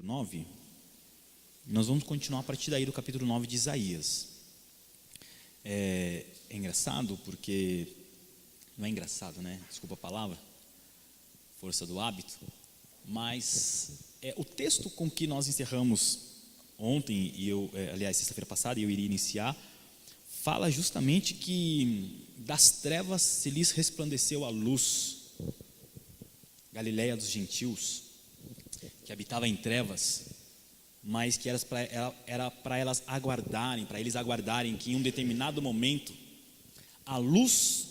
9. Nós vamos continuar a partir daí do capítulo 9 de Isaías. É engraçado porque, não é engraçado, né? Desculpa a palavra, força do hábito, mas o texto com que nós encerramos ontem, e aliás, sexta-feira passada, e eu iria iniciar, fala justamente que das trevas se lhes resplandeceu a luz. Galileia dos gentios, que habitava em trevas, mas que era para elas aguardarem, para eles aguardarem que em um determinado momento a luz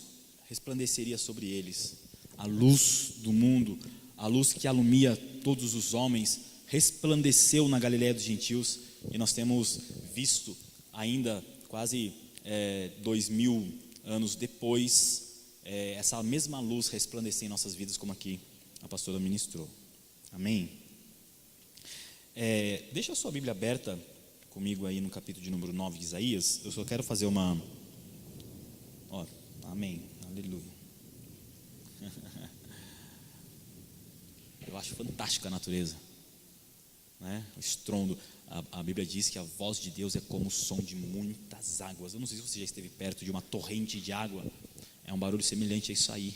resplandeceria sobre eles, a luz do mundo, a luz que alumia todos os homens, resplandeceu na Galileia dos gentios, e nós temos visto ainda quase 2000 anos depois, essa mesma luz resplandecer em nossas vidas, como aqui a pastora ministrou. Amém? Deixa a sua Bíblia aberta comigo aí no capítulo de número 9 de Isaías. Eu só quero fazer uma... amém, aleluia. Eu acho fantástica a natureza, né? O estrondo. A Bíblia diz que a voz de Deus é como o som de muitas águas. Eu não sei se você já esteve perto de uma torrente de água. É um barulho semelhante a isso aí.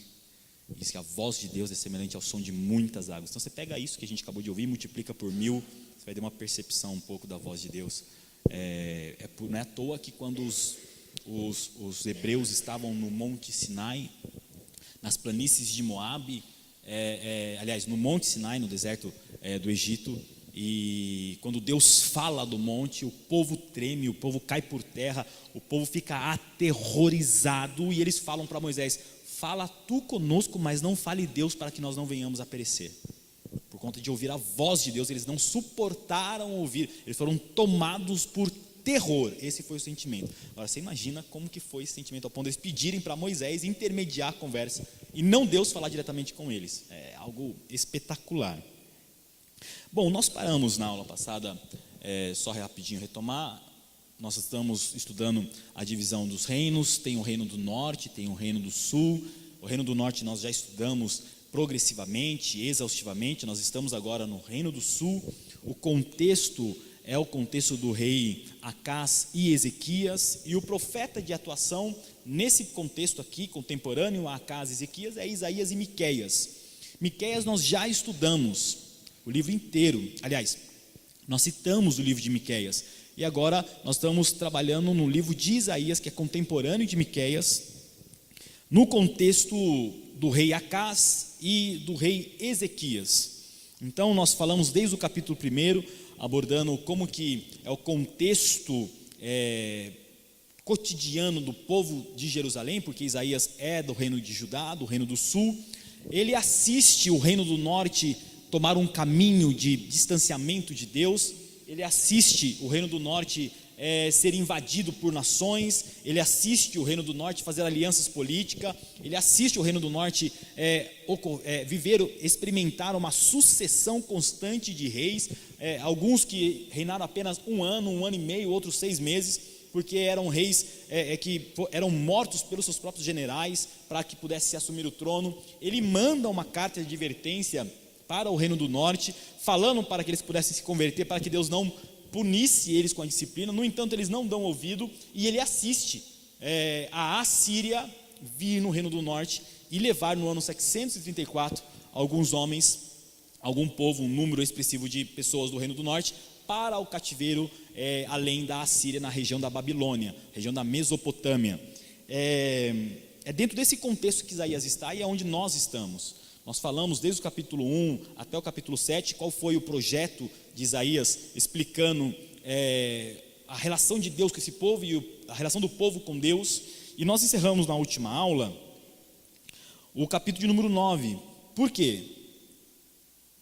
Diz que a voz de Deus é semelhante ao som de muitas águas. Então você pega isso que a gente acabou de ouvir e multiplica por 1000, você vai ter uma percepção um pouco da voz de Deus. Não é à toa que quando os hebreus estavam no Monte Sinai, nas planícies de Moabe, aliás, no Monte Sinai, no deserto do Egito, e quando Deus fala do monte, o povo treme, o povo cai por terra, o povo fica aterrorizado, e eles falam para Moisés: fala tu conosco, mas não fale Deus, para que nós não venhamos a perecer. Por conta de ouvir a voz de Deus, eles não suportaram ouvir, eles foram tomados por terror. Esse foi o sentimento. Agora você imagina como que foi esse sentimento, ao ponto de eles pedirem para Moisés intermediar a conversa, e não Deus falar diretamente com eles. É algo espetacular. Bom, nós paramos na aula passada, só rapidinho retomar. Nós estamos estudando a divisão dos reinos. Tem o reino do norte, tem o reino do sul. O reino do norte nós já estudamos progressivamente, exaustivamente. Nós estamos agora no reino do sul. O contexto é o contexto do rei Acás e Ezequias, e o profeta de atuação nesse contexto aqui, contemporâneo a Acás e Ezequias, é Isaías e Miqueias. Miqueias nós já estudamos o livro inteiro. Aliás, nós citamos o livro de Miqueias, e agora nós estamos trabalhando no livro de Isaías, que é contemporâneo de Miqueias, no contexto do rei Acás e do rei Ezequias. Então nós falamos desde o capítulo 1, abordando como que é o contexto cotidiano do povo de Jerusalém, porque Isaías é do reino de Judá, do reino do sul. Ele assiste o reino do norte tomar um caminho de distanciamento de Deus. Ele assiste o reino do norte ser invadido por nações. Ele assiste o reino do norte fazer alianças políticas. Ele assiste o reino do norte experimentar uma sucessão constante de reis, alguns que reinaram apenas um ano e meio, outros 6 meses, porque eram reis que eram mortos pelos seus próprios generais para que pudesse assumir o trono. Ele manda uma carta de advertência para o reino do norte, falando para que eles pudessem se converter, para que Deus não punisse eles com a disciplina. No entanto, eles não dão ouvido, e ele assiste a Assíria vir no reino do norte e levar no ano 734 alguns homens, algum povo, um número expressivo de pessoas do reino do norte, para o cativeiro além da Assíria, na região da Babilônia, região da Mesopotâmia. É dentro desse contexto que Isaías está, e é onde nós estamos. Nós falamos desde o capítulo 1 até o capítulo 7, qual foi o projeto de Isaías, explicando a relação de Deus com esse povo e a relação do povo com Deus. E nós encerramos na última aula o capítulo de número 9. Por quê?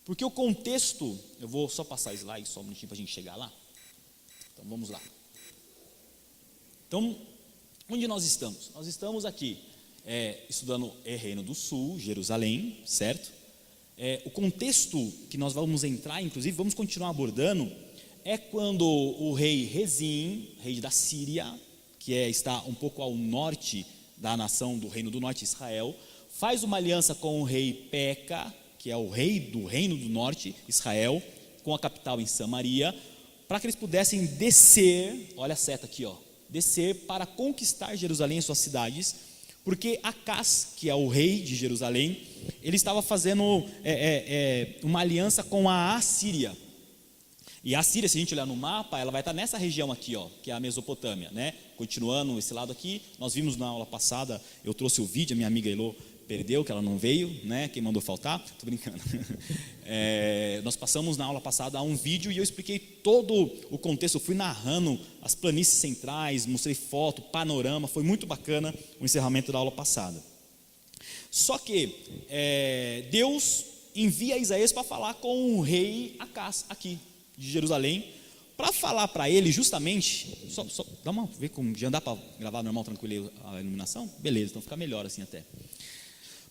Porque o contexto, eu vou só passar slide só um minutinho para a gente chegar lá. Então vamos lá. Então, onde nós estamos? Nós estamos aqui estudando Reino do Sul, Jerusalém, certo? O contexto que nós vamos entrar, inclusive, vamos continuar abordando, é quando o rei Rezim, rei da Síria, que está um pouco ao norte da nação do Reino do Norte, Israel, faz uma aliança com o rei Peca, que é o rei do Reino do Norte, Israel, com a capital em Samaria, para que eles pudessem descer, olha a seta aqui, descer para conquistar Jerusalém e suas cidades, porque Acás, que é o rei de Jerusalém, ele estava fazendo uma aliança com a Assíria. E a Síria, se a gente olhar no mapa, ela vai estar nessa região aqui, que é a Mesopotâmia, né? Continuando esse lado aqui, nós vimos na aula passada, eu trouxe o vídeo, a minha amiga Elô perdeu, que ela não veio, né? Quem mandou faltar? Tô brincando. Nós passamos na aula passada um vídeo e eu expliquei todo o contexto, eu fui narrando as planícies centrais, mostrei foto, panorama, foi muito bacana o encerramento da aula passada. Só que Deus envia Isaías para falar com o rei Acás aqui de Jerusalém, para falar para ele justamente, só dá uma, ver como já dá para gravar normal, tranquilo a iluminação? Beleza, então fica melhor assim até.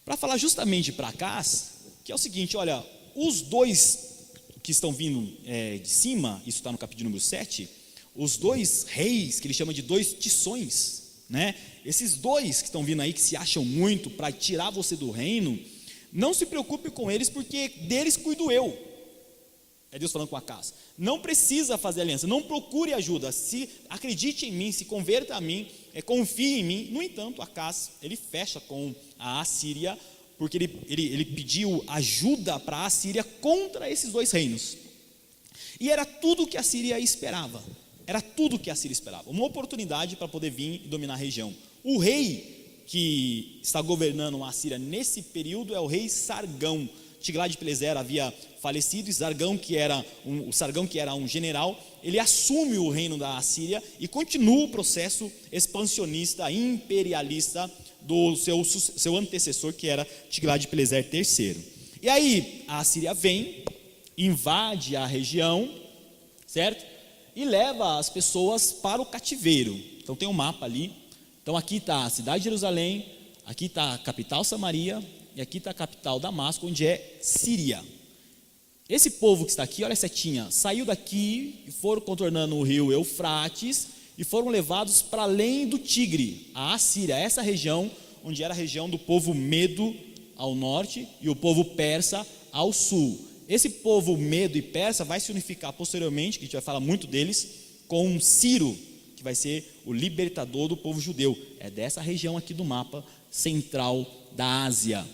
Para falar justamente para Acás, que é o seguinte, olha, os dois que estão vindo de cima, isso está no capítulo número 7, os dois reis, que ele chama de dois tições, né? Esses dois que estão vindo aí, que se acham muito para tirar você do reino, não se preocupe com eles, porque deles cuido eu. É Deus falando com Acás. Não precisa fazer aliança, não procure ajuda, se acredite em mim, se converta a mim, confie em mim. No entanto, Acás, ele fecha com a Assíria, porque ele pediu ajuda para a Assíria contra esses dois reinos. E era tudo que a Assíria esperava. Era tudo que a Assíria esperava. Uma oportunidade para poder vir e dominar a região. O rei que está governando a Assíria nesse período é o rei Sargão. Tiglat-Pileser havia falecido, e Sargão, que era um general, ele assume o reino da Assíria e continua o processo expansionista, imperialista do seu antecessor, que era Tiglat-Pileser III. E aí a Assíria vem, invade a região, certo? E leva as pessoas para o cativeiro. Então tem um mapa ali. Então aqui está a cidade de Jerusalém, aqui está a capital Samaria, e aqui está a capital Damasco, onde é Síria. Esse povo que está aqui, olha a setinha, saiu daqui e foram contornando o rio Eufrates e foram levados para além do Tigre, a Assíria, essa região onde era a região do povo Medo ao norte e o povo persa ao sul. Esse povo Medo e persa vai se unificar posteriormente, que a gente vai falar muito deles, com Ciro, que vai ser o libertador do povo judeu. É dessa região aqui do mapa central da Ásia.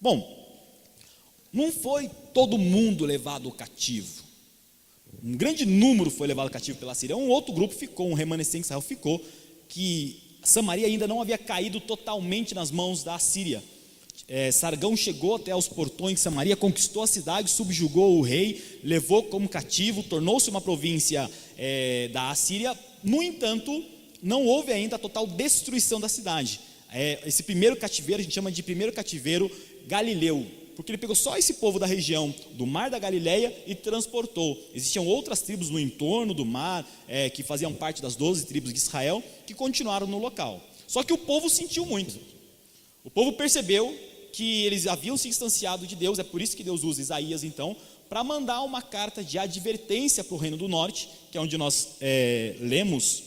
Bom, não foi todo mundo levado cativo. Um grande número foi levado cativo pela Síria. Um outro grupo ficou, um remanescente de Israel ficou, que Samaria ainda não havia caído totalmente nas mãos da Síria. Sargão chegou até os portões de Samaria, conquistou a cidade, subjugou o rei, levou como cativo, tornou-se uma província da Assíria. No entanto, não houve ainda a total destruição da cidade. Esse primeiro cativeiro, a gente chama de primeiro cativeiro galileu, porque ele pegou só esse povo da região do Mar da Galileia e transportou. Existiam outras tribos no entorno do mar, que faziam parte das 12 tribos de Israel, que continuaram no local. Só que o povo sentiu muito. O povo percebeu que eles haviam se distanciado de Deus, é por isso que Deus usa Isaías então, para mandar uma carta de advertência para o reino do norte, que é onde nós lemos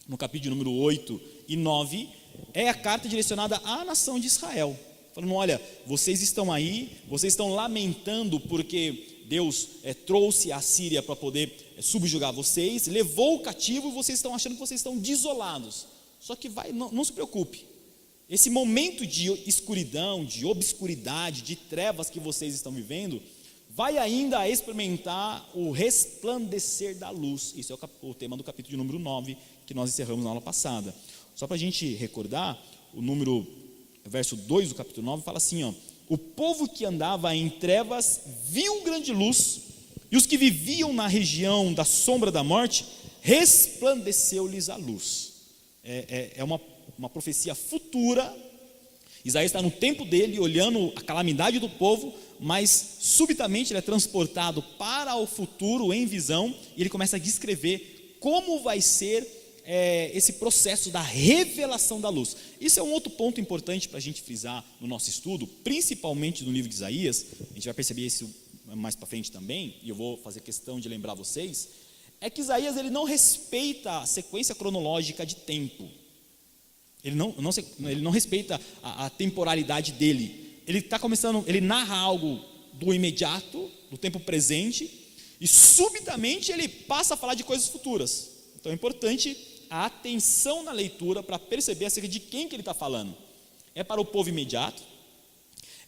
no capítulo número 8 e 9, é a carta direcionada à nação de Israel, falando, olha, vocês estão aí, vocês estão lamentando porque Deus trouxe a Síria para poder subjugar vocês, levou o cativo e vocês estão achando que vocês estão desolados. Só que não se preocupe, esse momento de escuridão, de obscuridade, de trevas que vocês estão vivendo, vai ainda experimentar o resplandecer da luz. Isso é o tema do capítulo de número 9, que nós encerramos na aula passada. Só para a gente recordar, o verso 2 do capítulo 9 fala assim, o povo que andava em trevas viu grande luz, e os que viviam na região da sombra da morte, resplandeceu-lhes a luz. É uma profecia futura. Isaías está no tempo dele, olhando a calamidade do povo, mas subitamente ele é transportado para o futuro em visão, e ele começa a descrever como vai ser esse processo da revelação da luz. Isso é um outro ponto importante para a gente frisar no nosso estudo, principalmente no livro de Isaías. A gente vai perceber isso mais para frente também, e eu vou fazer questão de lembrar vocês, é que Isaías ele não respeita a sequência cronológica de tempo. Ele não respeita a temporalidade dele. Ele está começando, ele narra algo do imediato, do tempo presente, e subitamente ele passa a falar de coisas futuras. Então é importante a atenção na leitura para perceber acerca de quem que ele está falando. É para o povo imediato,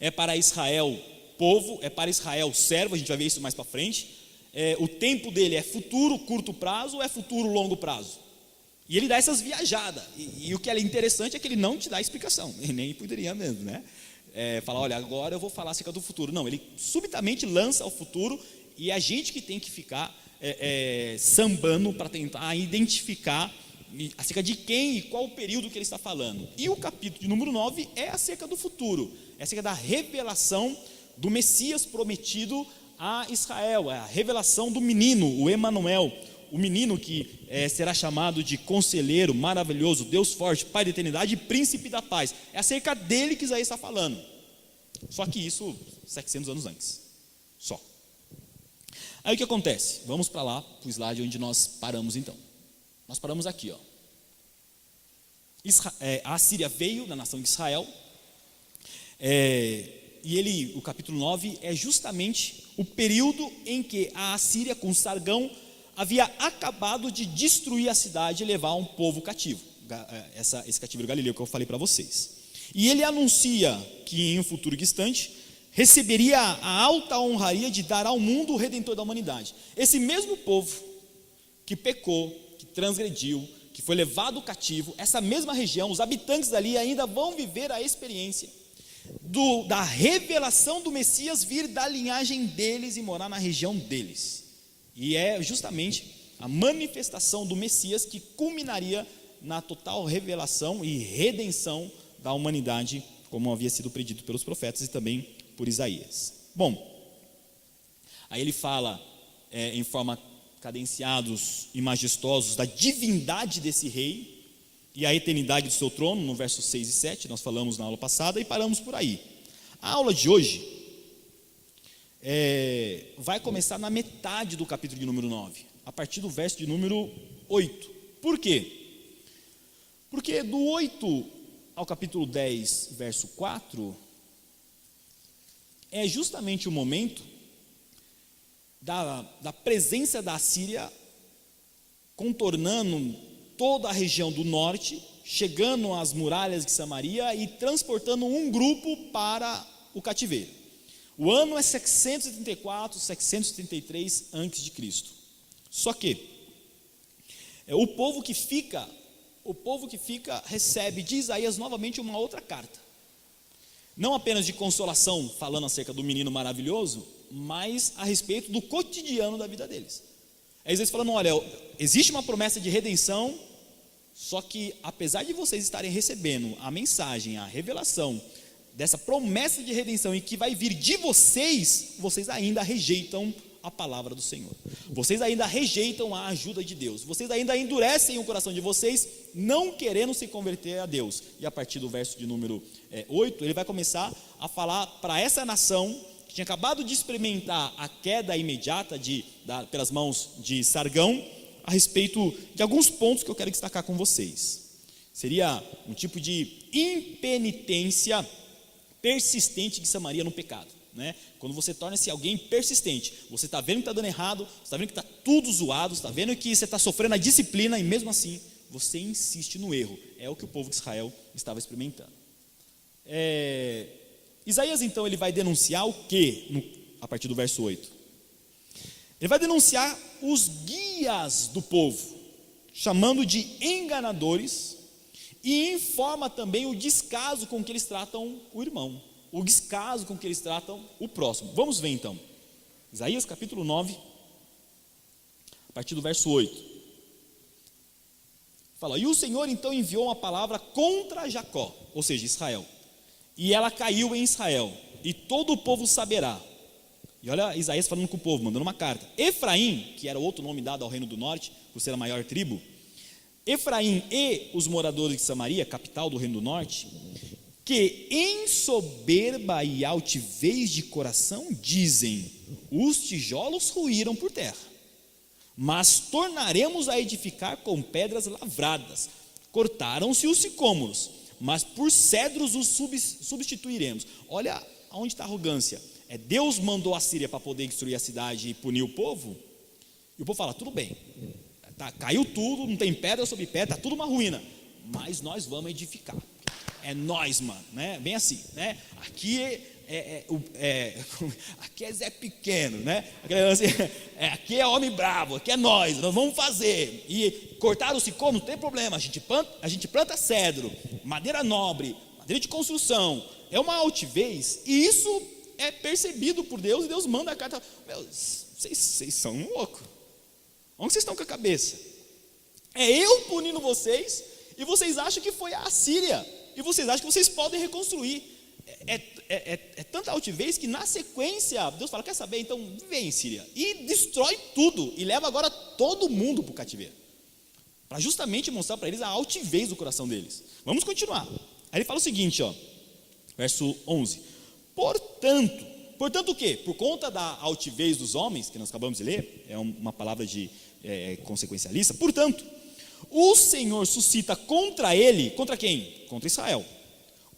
é para Israel povo, é para Israel servo, a gente vai ver isso mais para frente. O tempo dele é futuro, curto prazo ou é futuro, longo prazo? E ele dá essas viajadas, e o que é interessante é que ele não te dá explicação, e nem poderia mesmo, né? Falar, olha, agora eu vou falar acerca do futuro. Não, ele subitamente lança o futuro, e é a gente que tem que ficar sambando para tentar identificar acerca de quem e qual o período que ele está falando. E o capítulo de número 9 é acerca do futuro, é acerca da revelação do Messias prometido a Israel, a revelação do menino, o Emanuel, o menino que será chamado de Conselheiro, Maravilhoso, Deus Forte, Pai da Eternidade e Príncipe da Paz. É acerca dele que Isaías está falando. Só que isso 700 anos antes, só. Aí o que acontece? Vamos para lá, para o slide onde nós paramos então. Nós paramos aqui, ó. A Assíria veio da nação de Israel, e o capítulo 9 é justamente o período em que a Assíria com Sargão havia acabado de destruir a cidade e levar um povo cativo, esse cativeiro galileu que eu falei para vocês. E ele anuncia que em um futuro distante receberia a alta honraria de dar ao mundo o Redentor da humanidade. Esse mesmo povo que pecou, que transgrediu, que foi levado cativo, essa mesma região, os habitantes dali ainda vão viver a experiência da revelação do Messias vir da linhagem deles e morar na região deles. E é justamente a manifestação do Messias que culminaria na total revelação e redenção da humanidade, como havia sido predito pelos profetas e também por Isaías. Bom, aí ele fala em forma cadenciados e majestosos da divindade desse rei e a eternidade do seu trono, no versos 6 e 7, nós falamos na aula passada e paramos por aí. A aula de hoje vai começar na metade do capítulo de número 9, a partir do verso de número 8. Por quê? Porque do 8 ao capítulo 10, verso 4, é justamente o momento da presença da Assíria contornando toda a região do norte, chegando às muralhas de Samaria e transportando um grupo para o cativeiro. O ano é 634, 633 a.C. Só que o povo que fica recebe de Isaías novamente uma outra carta. Não apenas de consolação, falando acerca do menino maravilhoso, mas a respeito do cotidiano da vida deles. Eles falando, olha, existe uma promessa de redenção, só que apesar de vocês estarem recebendo a mensagem, a revelação dessa promessa de redenção e que vai vir de vocês, vocês ainda rejeitam a palavra do Senhor. Vocês ainda rejeitam a ajuda de Deus. Vocês ainda endurecem o coração de vocês, não querendo se converter a Deus. E a partir do verso de número 8, ele vai começar a falar para essa nação que tinha acabado de experimentar a queda imediata pelas mãos de Sargão, a respeito de alguns pontos que eu quero destacar com vocês. Seria um tipo de impenitência persistente de Samaria no pecado. Né? Quando você torna-se alguém persistente, você está vendo que está dando errado, você está vendo que está tudo zoado, você está vendo que você está sofrendo a disciplina e mesmo assim você insiste no erro. É o que o povo de Israel estava experimentando. Isaías então ele vai denunciar o que a partir do verso 8? Ele vai denunciar os guias do povo, chamando de enganadores, e informa também o descaso com que eles tratam o irmão, o descaso com que eles tratam o próximo. Vamos ver então, Isaías capítulo 9, a partir do verso 8. Fala, e o Senhor então enviou uma palavra contra Jacó, ou seja, Israel, e ela caiu em Israel, e todo o povo saberá. E olha Isaías falando com o povo, mandando uma carta. Efraim, que era outro nome dado ao reino do norte, por ser a maior tribo, Efraim e os moradores de Samaria, capital do reino do norte, que em soberba e altivez de coração dizem, os tijolos ruíram por terra, mas tornaremos a edificar com pedras lavradas. Cortaram-se os sicômoros, mas por cedros os substituiremos. Olha onde está a arrogância. Deus mandou a Síria para poder destruir a cidade e punir o povo, e o povo fala, tudo bem, caiu tudo, não tem pedra sobre pedra, está tudo uma ruína, mas nós vamos edificar, é nós, mano, né? Bem assim, né? Aqui aqui é Zé Pequeno, né? Aqui é homem bravo, aqui é nós vamos fazer. E cortaram o sicô, não tem problema, a gente planta cedro, madeira nobre, madeira de construção, é uma altivez, e isso é percebido por Deus, e Deus manda a carta. Meu, vocês são loucos, onde vocês estão com a cabeça? É eu punindo vocês, e vocês acham que foi a Assíria, e vocês acham que vocês podem reconstruir. É tanta altivez que na sequência Deus fala, quer saber, então vem Síria, e destrói tudo, e leva agora todo mundo para o cativeiro, para justamente mostrar para eles a altivez do coração deles. Vamos continuar. Aí ele fala o seguinte, verso 11, portanto o quê? Por conta da altivez dos homens, que nós acabamos de ler, é uma palavra de consequencialista, portanto, o Senhor suscita contra ele, contra quem? Contra Israel,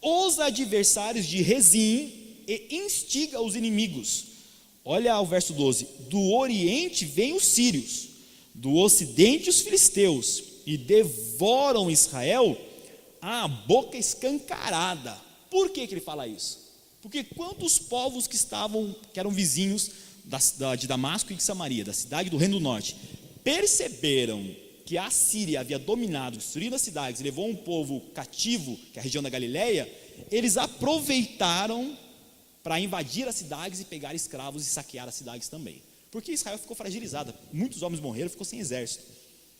os adversários de Rezim, e instiga os inimigos. Olha o verso 12, do oriente vêm os sírios, do ocidente os filisteus, e devoram Israel a boca escancarada. Por que ele fala isso? Porque quantos povos que eram vizinhos de Damasco e de Samaria, da cidade do Reino do Norte, perceberam que a Síria havia dominado, destruído as cidades, e levou um povo cativo, que é a região da Galileia, eles aproveitaram para invadir as cidades e pegar escravos e saquear as cidades também, porque Israel ficou fragilizada, muitos homens morreram, ficou sem exército,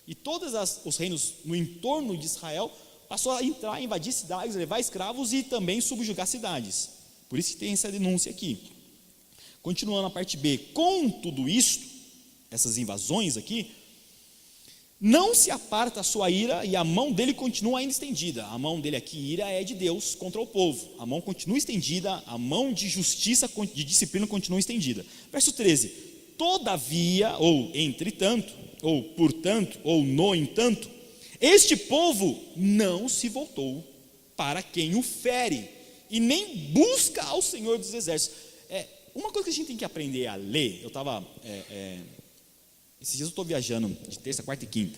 e todos os reinos no entorno de Israel passou a entrar, invadir cidades, levar escravos e também subjugar cidades. Por isso que tem essa denúncia aqui. Continuando a parte B, com tudo isto, essas invasões aqui, não se aparta a sua ira, e a mão dele continua ainda estendida. A mão dele aqui, ira, é de Deus contra o povo. A mão continua estendida, a mão de justiça, de disciplina continua estendida. Verso 13, todavia, ou entretanto, ou portanto, ou no entanto, este povo não se voltou para quem o fere, e nem busca ao Senhor dos exércitos. Uma coisa que a gente tem que aprender a ler, eu estava... esses dias eu estou viajando de terça, quarta e quinta.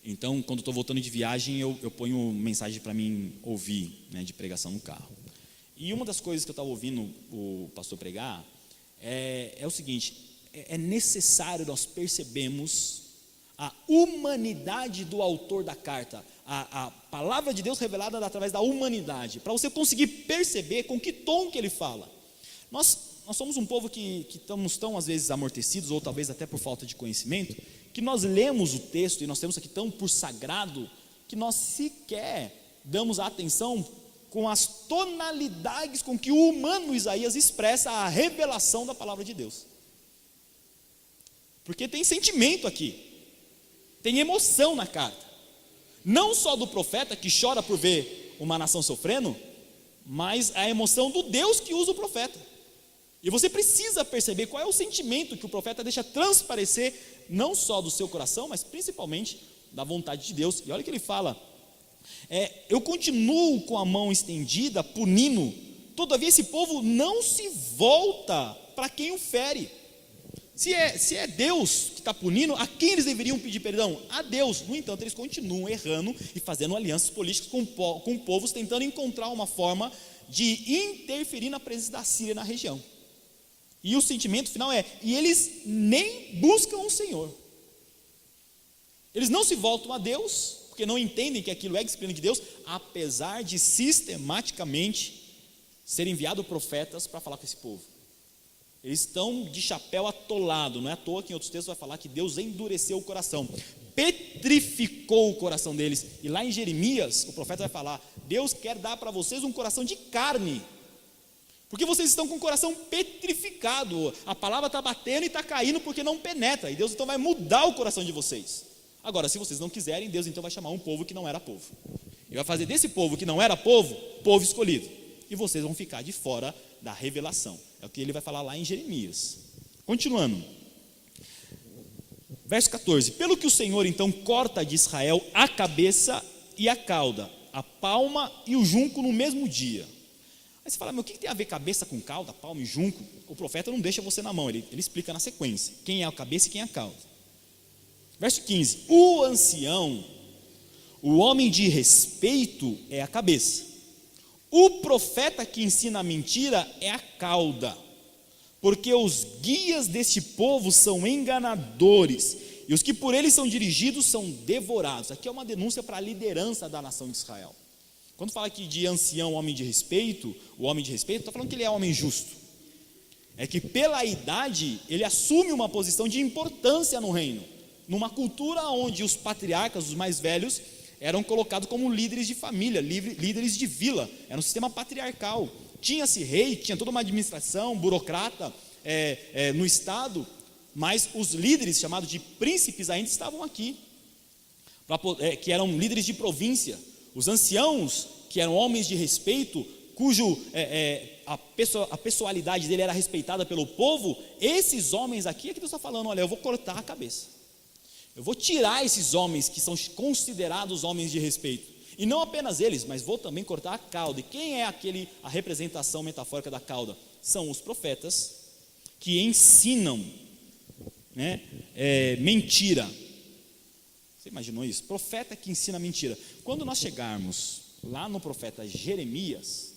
Então, quando estou voltando de viagem, eu ponho mensagem para mim ouvir, né, de pregação no carro. E uma das coisas que eu estava ouvindo o pastor pregar é o seguinte: é necessário nós percebermos a humanidade do autor da carta, a palavra de Deus revelada através da humanidade, para você conseguir perceber com que tom que ele fala. Nós somos um povo que estamos tão, às vezes, amortecidos, ou talvez até por falta de conhecimento, que nós lemos o texto, e nós temos aqui tão por sagrado, que nós sequer damos atenção com as tonalidades com que o humano Isaías expressa a revelação da palavra de Deus. Porque tem sentimento aqui, tem emoção na carta, não só do profeta que chora por ver uma nação sofrendo, mas a emoção do Deus que usa o profeta. E você precisa perceber qual é o sentimento que o profeta deixa transparecer, não só do seu coração, mas principalmente da vontade de Deus. E olha o que ele fala: eu continuo com a mão estendida, punindo, todavia esse povo não se volta para quem o fere. Se é Deus que está punindo, a quem eles deveriam pedir perdão? A Deus. No entanto, eles continuam errando e fazendo alianças políticas com povos, tentando encontrar uma forma de interferir na presença da Síria na região. E o sentimento final e eles nem buscam o Senhor. Eles não se voltam a Deus, porque não entendem que aquilo é disciplina de Deus, apesar de sistematicamente ser enviado profetas para falar com esse povo. Eles estão de chapéu atolado, não é à toa que em outros textos vai falar que Deus endureceu o coração, petrificou o coração deles. E lá em Jeremias, o profeta vai falar: Deus quer dar para vocês um coração de carne, porque vocês estão com o coração petrificado, a palavra está batendo e está caindo porque não penetra, e Deus então vai mudar o coração de vocês. Agora, se vocês não quiserem, Deus então vai chamar um povo que não era povo, e vai fazer desse povo que não era povo, povo escolhido, e vocês vão ficar de fora da revelação. É o que ele vai falar lá em Jeremias. Continuando, verso 14: pelo que o Senhor então corta de Israel a cabeça e a cauda, a palma e o junco no mesmo dia. Aí você fala, meu, o que tem a ver cabeça com cauda, palmo e junco? O profeta não deixa você na mão, ele explica na sequência, quem é a cabeça e quem é a cauda. Verso 15, o ancião, o homem de respeito é a cabeça, o profeta que ensina a mentira é a cauda, porque os guias deste povo são enganadores, e os que por eles são dirigidos são devorados. Aqui é uma denúncia para a liderança da nação de Israel. Quando fala aqui de ancião, homem de respeito, o homem de respeito, está falando que ele é homem justo. É que pela idade, ele assume uma posição de importância no reino. Numa cultura onde os patriarcas, os mais velhos, eram colocados como líderes de família, líderes de vila. Era um sistema patriarcal. Tinha-se rei, tinha toda uma administração, burocrata no estado, mas os líderes, chamados de príncipes, ainda estavam aqui, que eram líderes de província. Os anciãos, que eram homens de respeito, cujo a pessoalidade dele era respeitada pelo povo, esses homens aqui, é que Deus está falando, olha, eu vou cortar a cabeça, eu vou tirar esses homens que são considerados homens de respeito, e não apenas eles, mas vou também cortar a cauda. E quem é a representação metafórica da cauda? São os profetas que ensinam, né, mentira. Você imaginou isso? Profeta que ensina mentira. Quando nós chegarmos lá no profeta Jeremias,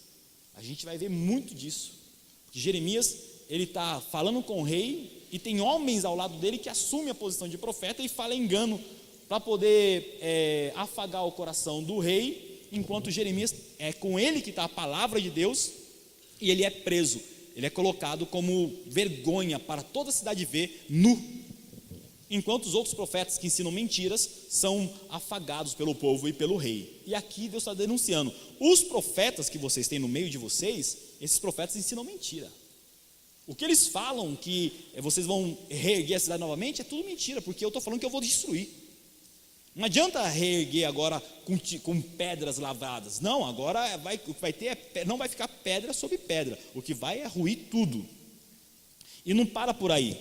a gente vai ver muito disso. Porque Jeremias, ele está falando com o rei, e tem homens ao lado dele que assumem a posição de profeta e fala engano, para poder afagar o coração do rei, enquanto Jeremias, é com ele que está a palavra de Deus, e ele é preso, ele é colocado como vergonha para toda a cidade ver, nu. Enquanto os outros profetas que ensinam mentiras são afagados pelo povo e pelo rei. E aqui Deus está denunciando, os profetas que vocês têm no meio de vocês, esses profetas ensinam mentira. O que eles falam que vocês vão reerguer a cidade novamente é tudo mentira, porque eu estou falando que eu vou destruir. Não adianta reerguer agora com pedras lavradas. Não, agora o que vai ter não vai ficar pedra sobre pedra, o que vai é ruir tudo. E não para por aí.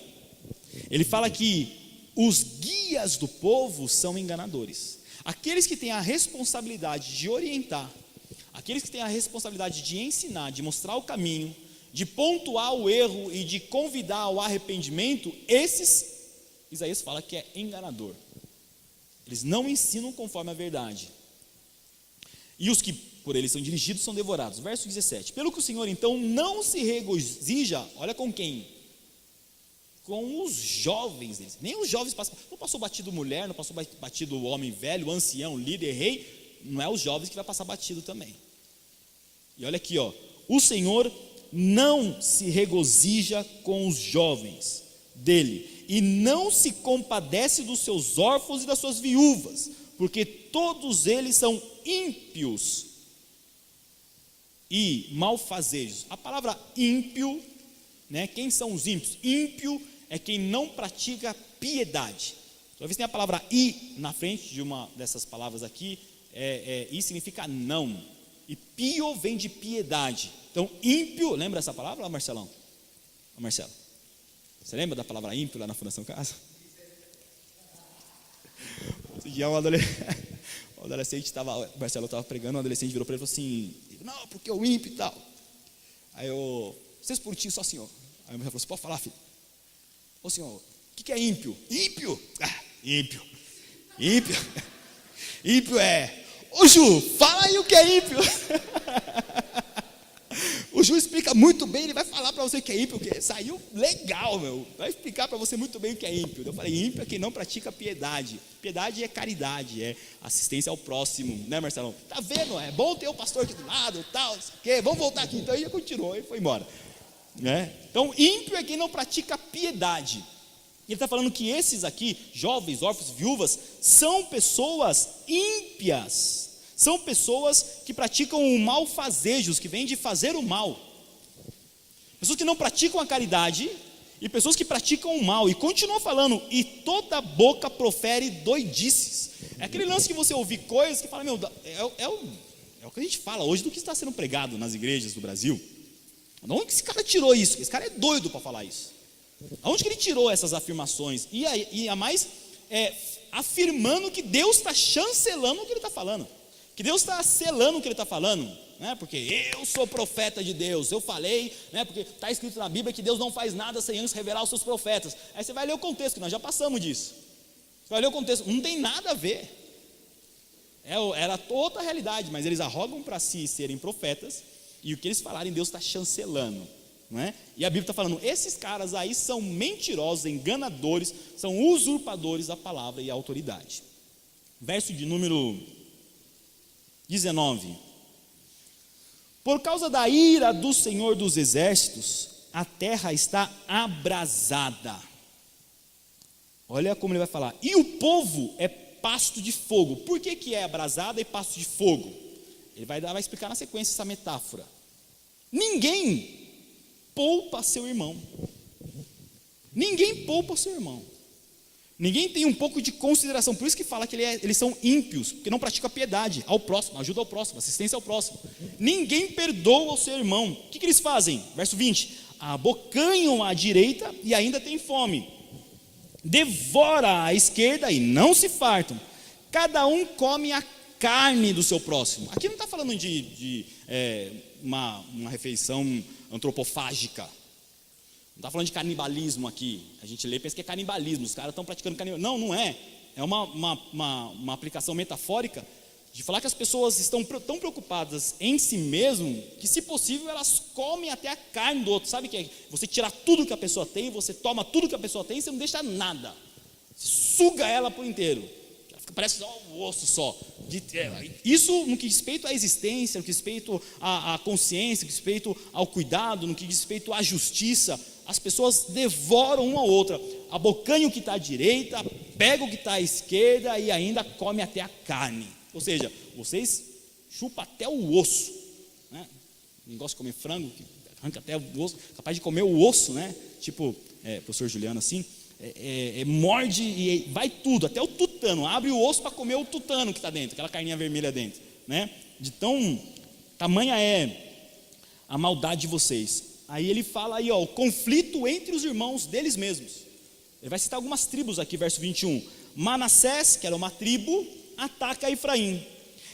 Ele fala que os guias do povo são enganadores. Aqueles que têm a responsabilidade de orientar, aqueles que têm a responsabilidade de ensinar, de mostrar o caminho, de pontuar o erro e de convidar ao arrependimento, esses, Isaías fala que é enganador. Eles não ensinam conforme a verdade. E os que por eles são dirigidos são devorados. Verso 17. Pelo que o Senhor então não se regozija, olha com quem? Com os jovens deles. Nem os jovens passam, não passou batido mulher, não passou batido homem velho, ancião, líder, rei, não é os jovens que vai passar batido também. E olha aqui, ó, o Senhor não se regozija com os jovens dele, e não se compadece dos seus órfãos e das suas viúvas, porque todos eles são ímpios e malfazejos. A palavra ímpio, né, quem são os ímpios? Ímpio é quem não pratica piedade. Toda vez que tem a palavra i na frente de uma dessas palavras aqui, i significa não, e pio vem de piedade. Então ímpio, lembra essa palavra, Marcelão? Marcelo, você lembra da palavra ímpio lá na Fundação Casa? Esse dia um adolescente estava, o Marcelo estava pregando, um adolescente virou para ele e falou assim, não, porque o ímpio e tal. Aí eu, vocês por ti, só senhor. Aí o Marcelo falou, você pode falar, filho? Ô senhor, o que é ímpio? Ímpio? Ímpio. Ímpio é, ô Ju, fala aí o que é ímpio. O Ju explica muito bem, ele vai falar para você o que é ímpio, porque saiu legal, meu. Vai explicar para você muito bem o que é ímpio. Eu falei, ímpio é quem não pratica piedade. Piedade é caridade, é assistência ao próximo, né, Marcelão? Tá vendo? É bom ter o pastor aqui do lado, tal, não sei o quê. Vamos voltar aqui. Então ele continuou e foi embora. Né? Então, ímpio é quem não pratica piedade. Ele está falando que esses aqui, jovens, órfãos, viúvas, são pessoas ímpias. São pessoas que praticam o malfazejos, que vêm de fazer o mal. Pessoas que não praticam a caridade e pessoas que praticam o mal. E continua falando, e toda boca profere doidices. É aquele lance que você ouvir coisas que fala, meu, é o que a gente fala hoje do que está sendo pregado nas igrejas do Brasil. De onde que esse cara tirou isso? Esse cara é doido para falar isso. Aonde que ele tirou essas afirmações? E a mais, afirmando que Deus está chancelando o que ele está falando. que Deus está selando o que ele está falando, né? Porque eu sou profeta de Deus, eu falei, né? Porque está escrito na Bíblia que Deus não faz nada sem antes revelar os seus profetas. Aí você vai ler o contexto, que nós já passamos disso. Você vai ler o contexto, não tem nada a ver. Era outra realidade, mas eles arrogam para si serem profetas, e o que eles falarem Deus está chancelando, não é? E a Bíblia está falando, esses caras aí são mentirosos, enganadores, são usurpadores da palavra e autoridade. Verso de número 19: por causa da ira do Senhor dos exércitos, a terra está abrasada. Olha como ele vai falar, e o povo é pasto de fogo. Por que é abrasada e pasto de fogo? Ele vai explicar na sequência essa metáfora. Ninguém poupa seu irmão. Ninguém poupa seu irmão. Ninguém tem um pouco de consideração. Por isso que fala que eles são ímpios, porque não praticam a piedade ao próximo, ajuda ao próximo, assistência ao próximo. Ninguém perdoa o seu irmão. O que eles fazem? Verso 20: abocanham à direita e ainda têm fome, devora à esquerda e não se fartam. Cada um come a carne do seu próximo. Aqui não está falando de uma refeição antropofágica. Não está falando de canibalismo aqui. A gente lê e pensa que é canibalismo, os caras estão praticando canibalismo. Não é. É uma aplicação metafórica de falar que as pessoas estão tão preocupadas em si mesmo, que se possível elas comem até a carne do outro. Sabe o que é? Você tirar tudo que a pessoa tem, você toma tudo que a pessoa tem, você não deixa nada. Você suga ela por inteiro. Ela fica, parece só o osso só. Isso no que diz respeito à existência, no que diz respeito à consciência, no que diz respeito ao cuidado, no que diz respeito à justiça. As pessoas devoram uma a outra, abocanham o que está à direita, pegam o que está à esquerda e ainda come até a carne. Ou seja, vocês chupam até o osso, né? Não gosta de comer frango, que arranca até o osso, capaz de comer o osso, né? Tipo, professor Juliano assim, morde e vai tudo, até o tutano, abre o osso para comer o tutano que está dentro, aquela carninha vermelha dentro, né? De tamanha é a maldade de vocês. Aí ele fala aí, o conflito entre os irmãos deles mesmos. Ele vai citar algumas tribos aqui, verso 21. Manassés, que era uma tribo, ataca Efraim.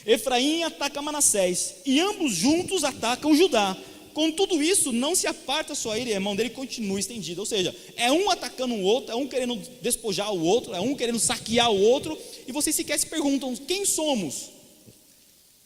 Efraim ataca Manassés, e ambos juntos atacam Judá. Com tudo isso, não se aparta sua ira, e a mão dele continua estendida. Ou seja, é um atacando o outro, é um querendo despojar o outro, é um querendo saquear o outro, e vocês sequer se perguntam, quem somos?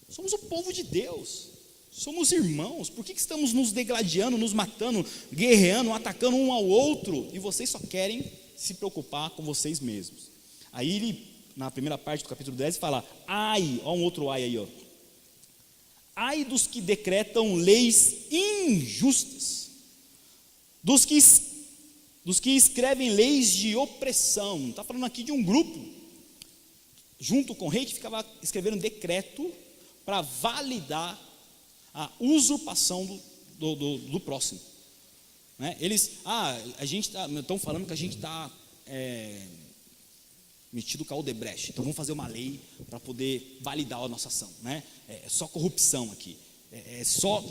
Somos o povo de Deus. Somos irmãos. Por que estamos nos degladiando, nos matando, guerreando, atacando um ao outro? E vocês só querem se preocupar com vocês mesmos. Aí ele, na primeira parte do capítulo 10, fala, ai, um outro ai aí, ai dos que decretam leis injustas, dos que escrevem leis de opressão. Está falando aqui de um grupo, junto com o rei, que ficava escrevendo decreto para validar a usurpação do próximo, né? Eles, estão falando que a gente está metido com a Odebrecht, então vamos fazer uma lei para poder validar a nossa ação, né? É só corrupção aqui, é só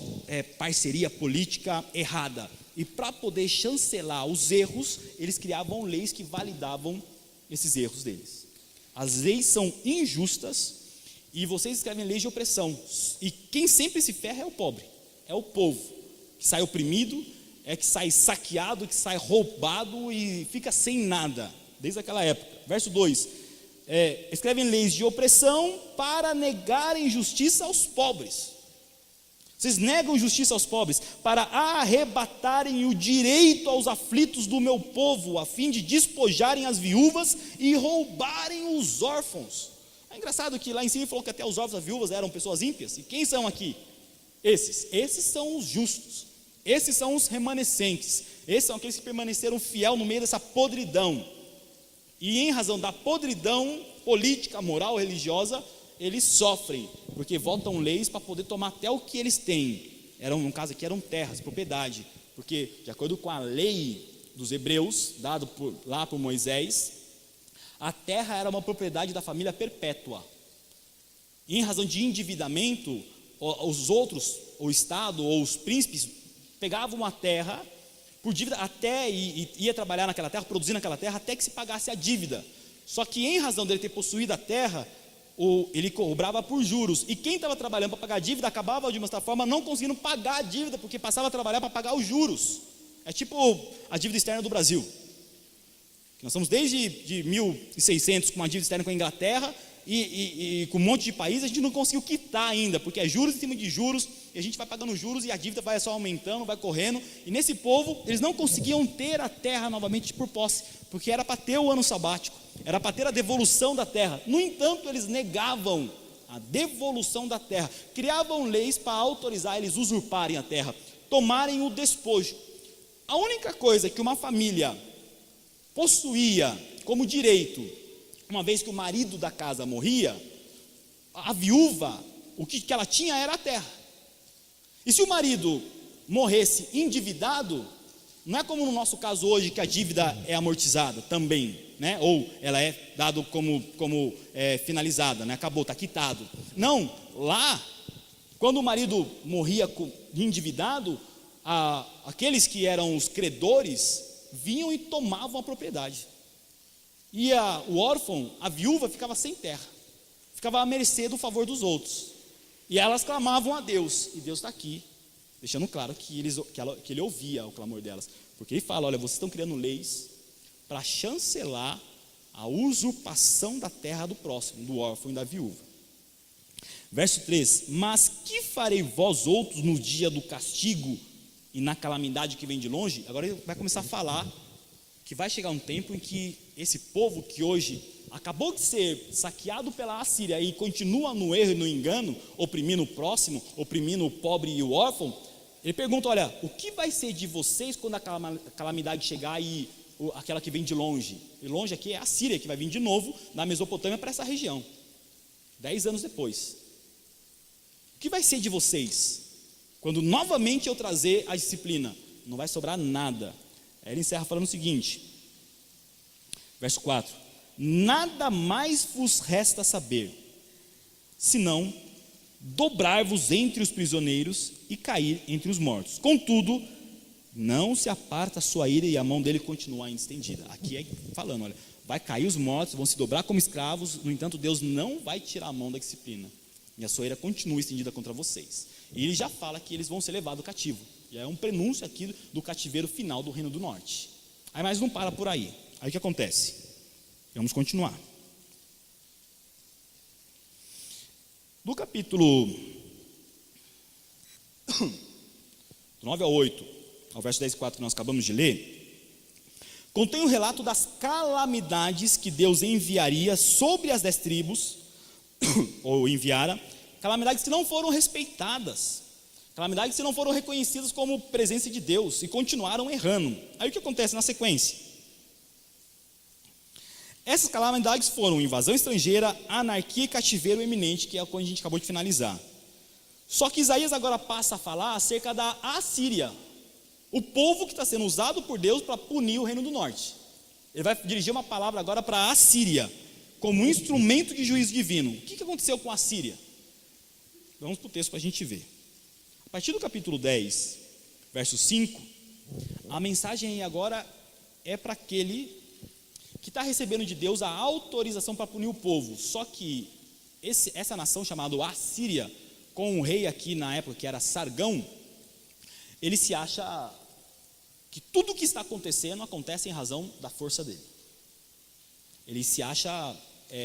parceria política errada, e para poder chancelar os erros, eles criavam leis que validavam esses erros deles. As leis são injustas, e vocês escrevem leis de opressão, e quem sempre se ferra é o pobre, é o povo, que sai oprimido, que sai saqueado, que sai roubado e fica sem nada, desde aquela época. Verso 2, escrevem leis de opressão para negarem justiça aos pobres. Vocês negam justiça aos pobres para arrebatarem o direito aos aflitos do meu povo, a fim de despojarem as viúvas e roubarem os órfãos. É engraçado que lá em cima ele falou que até os órfãos e as viúvas eram pessoas ímpias. E quem são aqui? Esses são os justos, esses são os remanescentes, esses são aqueles que permaneceram fiel no meio dessa podridão. E em razão da podridão política, moral, religiosa, eles sofrem, porque votam leis para poder tomar até o que eles têm. No caso aqui eram terras, propriedade, porque de acordo com a lei dos hebreus, dado lá por Moisés, a terra era uma propriedade da família perpétua. E em razão de endividamento, os outros, o Estado ou os príncipes, pegavam a terra por dívida até ia trabalhar naquela terra, produzir naquela terra, até que se pagasse a dívida. Só que em razão dele ter possuído a terra, ele cobrava por juros, e quem estava trabalhando para pagar a dívida acabava de uma certa forma não conseguindo pagar a dívida, porque passava a trabalhar para pagar os juros. É tipo a dívida externa do Brasil. Nós estamos desde de 1600 com uma dívida externa com a Inglaterra e com um monte de países, a gente não conseguiu quitar ainda, porque é juros em cima de juros, e a gente vai pagando juros e a dívida vai só aumentando, vai correndo, e nesse povo, eles não conseguiam ter a terra novamente por posse, porque era para ter o ano sabático, era para ter a devolução da terra. No entanto, eles negavam a devolução da terra, criavam leis para autorizar eles usurparem a terra, tomarem o despojo. A única coisa que uma família possuía como direito, uma vez que o marido da casa morria, a viúva, o que ela tinha era a terra. E se o marido morresse endividado, não é como no nosso caso hoje, que a dívida é amortizada também, né? Ou ela é dada como finalizada, né? Acabou, está quitado. Não, lá, quando o marido morria endividado, aqueles que eram os credores vinham e tomavam a propriedade, e o órfão, a viúva, ficava sem terra, ficava à mercê do favor dos outros, e elas clamavam a Deus, e Deus está aqui, deixando claro que ele ouvia o clamor delas, porque ele fala: olha, vocês estão criando leis para chancelar a usurpação da terra do próximo, do órfão e da viúva. Verso 3: mas que farei vós outros no dia do castigo e na calamidade que vem de longe? Agora ele vai começar a falar que vai chegar um tempo em que esse povo que hoje acabou de ser saqueado pela Assíria e continua no erro e no engano, oprimindo o próximo, oprimindo o pobre e o órfão, ele pergunta: olha, o que vai ser de vocês quando a calamidade chegar e aquela que vem de longe? E longe aqui é a Síria, que vai vir de novo da Mesopotâmia para essa região, 10 anos depois. O que vai ser de vocês quando novamente eu trazer a disciplina? Não vai sobrar nada. Aí ele encerra falando o seguinte, verso 4: nada mais vos resta saber, senão dobrar-vos entre os prisioneiros e cair entre os mortos. Contudo, não se aparta a sua ira e a mão dele continua ainda estendida. Aqui é falando, olha, vai cair os mortos, vão se dobrar como escravos, no entanto Deus não vai tirar a mão da disciplina, e a sua ira continua estendida contra vocês. E ele já fala que eles vão ser levados cativo. Já é um prenúncio aqui do cativeiro final do Reino do Norte. Aí, mas não para por aí. Aí o que acontece? Vamos continuar. Do capítulo 9 ao 8, ao verso 10 e 4 que nós acabamos de ler, contém o relato das calamidades que Deus enviaria sobre as 10 tribos, ou enviara, calamidades que não foram respeitadas, calamidades que não foram reconhecidas como presença de Deus e continuaram errando. Aí o que acontece na sequência? Essas calamidades foram invasão estrangeira, anarquia e cativeiro eminente, que é o que a gente acabou de finalizar. Só que Isaías agora passa a falar acerca da Assíria, o povo que está sendo usado por Deus para punir o Reino do Norte. Ele vai dirigir uma palavra agora para a Assíria, como um instrumento de juízo divino. O que aconteceu com a Assíria? Vamos para o texto para a gente ver. A partir do capítulo 10, verso 5, a mensagem agora é para aquele que está recebendo de Deus a autorização para punir o povo. Só que essa nação chamada Assíria, com o rei aqui na época que era Sargão, ele se acha que tudo o que está acontecendo acontece em razão da força dele. Ele se acha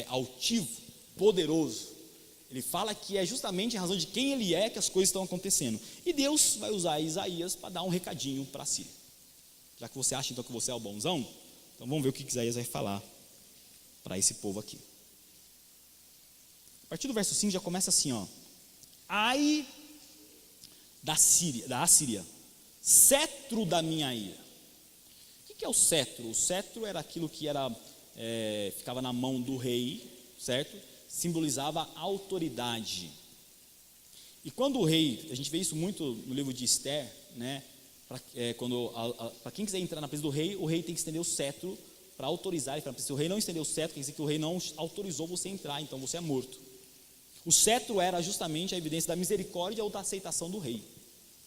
altivo, poderoso. Ele fala que é justamente em razão de quem ele é que as coisas estão acontecendo. E Deus vai usar Isaías para dar um recadinho para a Síria. Já que você acha então que você é o bonzão, então vamos ver o que Isaías vai falar para esse povo aqui. A partir do verso 5 já começa assim, ó: ai da Assíria, cetro da minha ira. O que é o cetro? O cetro era aquilo que ficava na mão do rei, certo? Simbolizava autoridade. E quando o rei, a gente vê isso muito no livro de Esther, né? Para quem quiser entrar na presença do rei, o rei tem que estender o cetro para autorizar. Se o rei não estender o cetro, quer dizer que o rei não autorizou você a entrar, então você é morto. O cetro era justamente a evidência da misericórdia ou da aceitação do rei,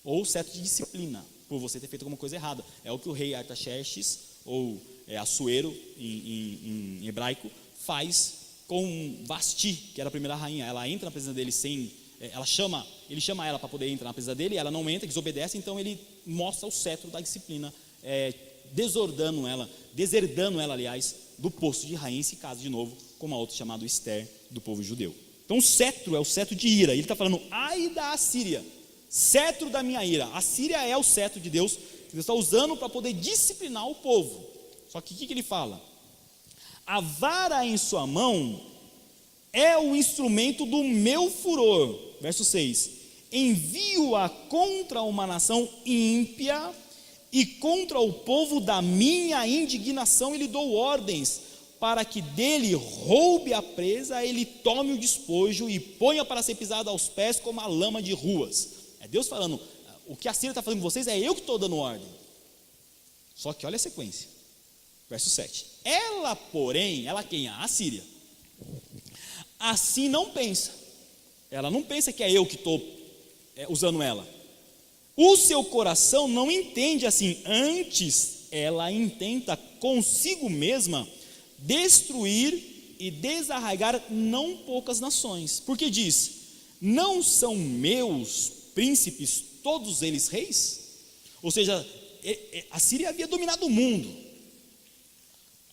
ou o cetro de disciplina, por você ter feito alguma coisa errada. É o que o rei Artaxerxes, ou Assuero em hebraico, faz com Vasti, que era a primeira rainha. Ela entra na presença dele ele chama ela para poder entrar na presença dele, ela não entra, desobedece, então ele mostra o cetro da disciplina, deserdando ela, aliás, do posto de rainha, e se casa de novo com uma outra chamada Esther, do povo judeu. Então o cetro é o cetro de ira. Ele está falando, ai da Assíria, cetro da minha ira. A Síria é o cetro de Deus, que Deus está usando para poder disciplinar o povo. Só que o que ele fala? A vara em sua mão é o instrumento do meu furor. Verso 6: envio-a contra uma nação ímpia e contra o povo da minha indignação, e lhe dou ordens para que dele roube a presa, ele tome o despojo e ponha para ser pisado aos pés como a lama de ruas. É Deus falando, o que a Síria está fazendo com vocês é eu que estou dando ordem. Só que olha a sequência, verso 7: ela porém, ela quem? A Síria, assim não pensa. Ela não pensa que é eu que estou usando ela. O seu coração não entende assim. Antes ela intenta consigo mesma destruir e desarraigar não poucas nações. Porque diz, não são meus príncipes todos eles reis? Ou seja, a Síria havia dominado o mundo.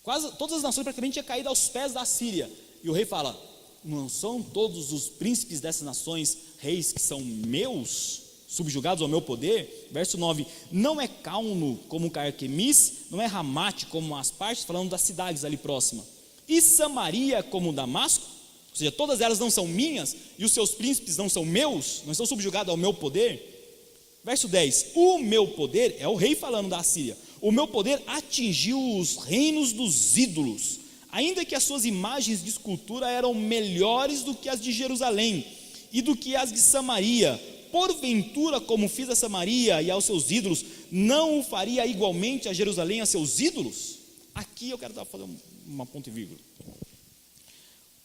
Quase todas as nações praticamente tinham caído aos pés da Síria. E o rei fala, não são todos os príncipes dessas nações reis que são meus, subjugados ao meu poder? Verso 9: não é Calno como Carquemis, não é Ramate como as partes, falando das cidades ali próximas, e Samaria como Damasco? Ou seja, todas elas não são minhas, e os seus príncipes não são meus, não estão subjugados ao meu poder? Verso 10: o meu poder, é o rei falando da Assíria, o meu poder atingiu os reinos dos ídolos, ainda que as suas imagens de escultura eram melhores do que as de Jerusalém, e do que as de Samaria. Porventura, como fiz a Samaria e aos seus ídolos, não o faria igualmente a Jerusalém e a seus ídolos? Aqui eu quero fazer uma ponto e vírgula,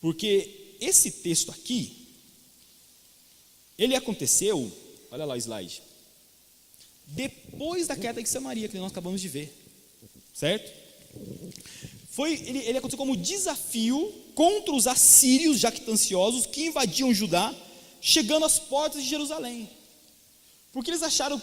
porque esse texto aqui, ele aconteceu, olha lá o slide, depois da queda de Samaria, que nós acabamos de ver, certo? Ele aconteceu como desafio contra os assírios jactanciosos que invadiam Judá, chegando às portas de Jerusalém, porque eles acharam,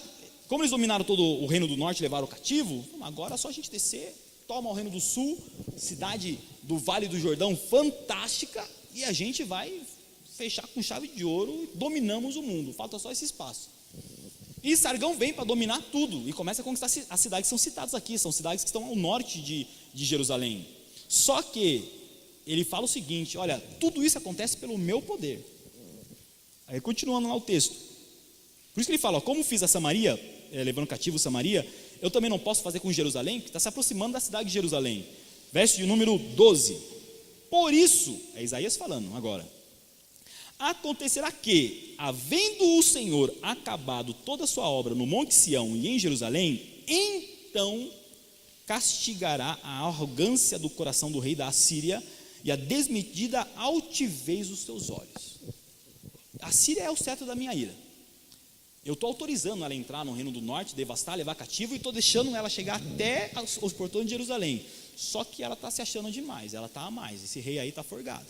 como eles dominaram todo o reino do norte, levaram o cativo, agora é só a gente descer, toma o reino do sul, cidade do Vale do Jordão fantástica, e a gente vai fechar com chave de ouro, dominamos o mundo, falta só esse espaço. E Sargão vem para dominar tudo, e começa a conquistar as cidades que são citadas aqui, são cidades que estão ao norte de Jerusalém. Só que ele fala o seguinte, olha, tudo isso acontece pelo meu poder. Aí continuando lá o texto, por isso que ele fala, ó, como fiz a Samaria, levando cativo Samaria, eu também não posso fazer com Jerusalém, que está se aproximando da cidade de Jerusalém. Verso de número 12, por isso, é Isaías falando agora, acontecerá que, havendo o Senhor acabado toda a sua obra no Monte Sião e em Jerusalém, então castigará a arrogância do coração do rei da Assíria e a desmedida altivez dos seus olhos. A Síria é o cetro da minha ira. Eu estou autorizando ela a entrar no reino do norte, devastar, levar cativo, e estou deixando ela chegar até os portões de Jerusalém. Só que ela está se achando demais, ela está a mais, esse rei aí está forgado.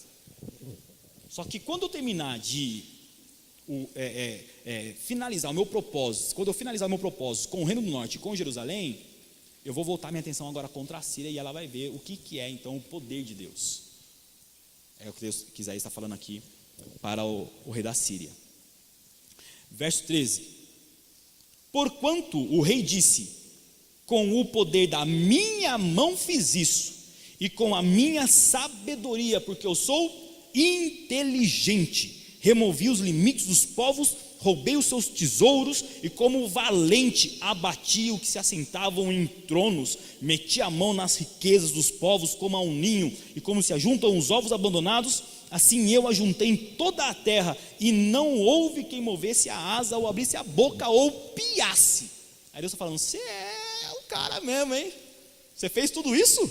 Só que quando eu terminar de finalizar o meu propósito, quando eu finalizar o meu propósito com o reino do norte e com Jerusalém, eu vou voltar minha atenção agora contra a Síria, e ela vai ver o que é então o poder de Deus. É o que Deus que Isaías está falando aqui para o rei da Síria. Verso 13: porquanto o rei disse, com o poder da minha mão fiz isso, e com a minha sabedoria, porque eu sou inteligente, removi os limites dos povos, roubei os seus tesouros, e como valente abati o que se assentavam em tronos, meti a mão nas riquezas dos povos como a um ninho, e como se ajuntam os ovos abandonados, assim eu ajuntei em toda a terra, e não houve quem movesse a asa, ou abrisse a boca, ou piasse. Aí Deus está falando, você é o cara mesmo, hein? Você fez tudo isso?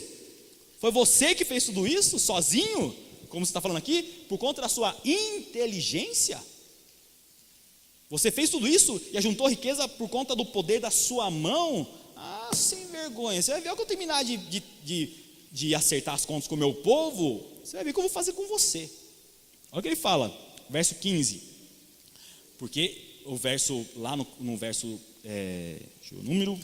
Foi você que fez tudo isso, sozinho? Como você está falando aqui, por conta da sua inteligência? Você fez tudo isso e ajuntou riqueza por conta do poder da sua mão? Ah, sem vergonha, você vai ver que eu terminar de de acertar as contas com o meu povo, você vai ver o que eu vou fazer com você. Olha o que ele fala, verso 15, porque o verso, lá no verso, número